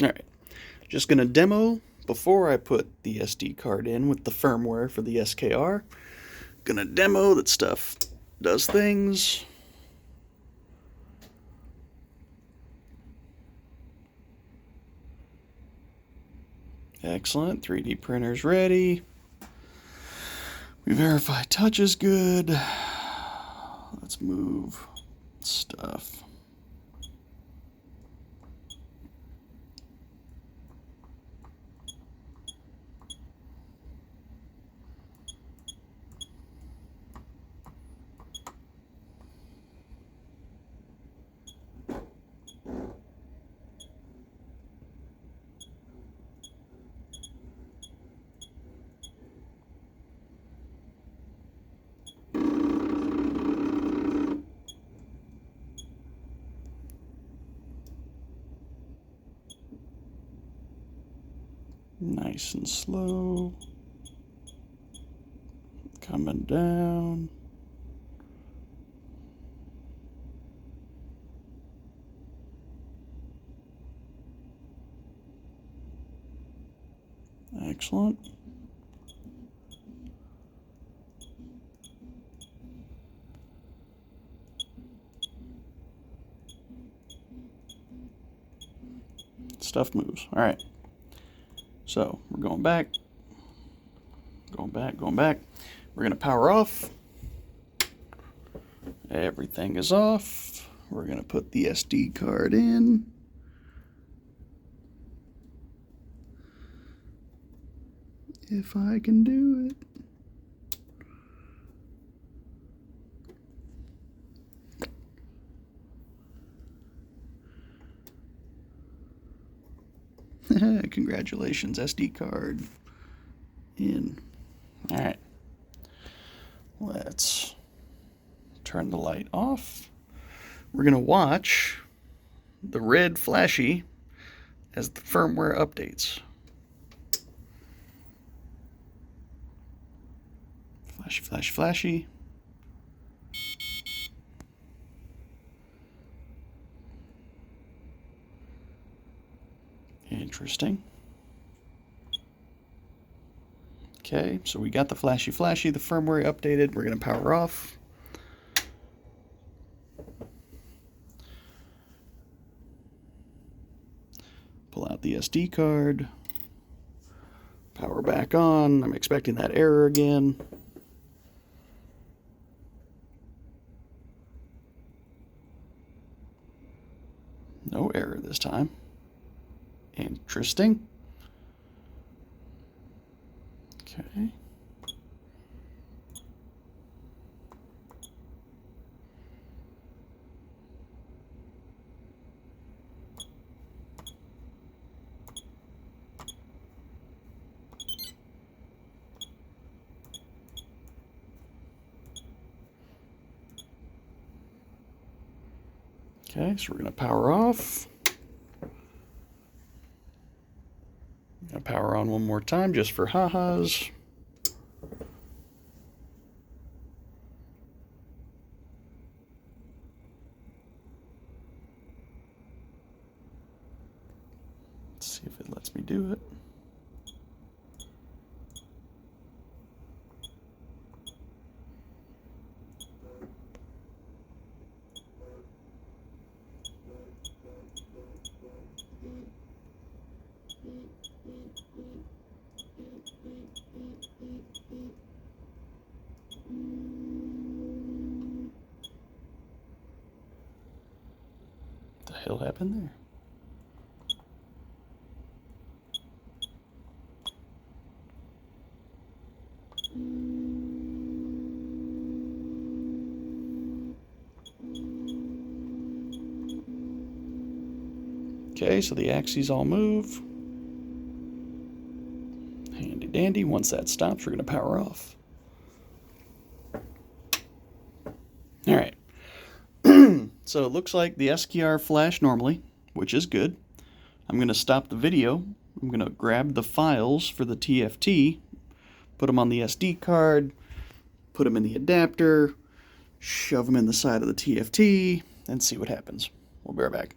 Alright, just going to demo before I put the SD card in with the firmware for the SKR. Gonna demo that stuff does things. Excellent, 3D printer's ready. We verify touch is good. Let's move stuff. Nice and slow. Coming down. Excellent. Stuff moves. All right. So we're going back. Going back. We're going to power off. Everything is off. We're going to put the SD card in. If I can do it. Congratulations, SD card in. All right. Let's turn the light off. We're going to watch the red flashy as the firmware updates. Flashy, flashy, flashy. Interesting. Okay, so we got the flashy, flashy, the firmware updated. We're going to power off. Pull out the SD card. Power back on. I'm expecting that error again. No error this time. Interesting. Okay. Okay, so we're going to power off. Gonna power on one more time just for ha-has. Let's see if it lets me do it. What the hell happened there? Okay, so the axes all move. Handy dandy. Once that stops, we're going to power off. All right. So it looks like the SKR flashed normally, which is good. I'm going to stop the video. I'm going to grab the files for the TFT, put them on the SD card, put them in the adapter, shove them in the side of the TFT, and see what happens. We'll be right back.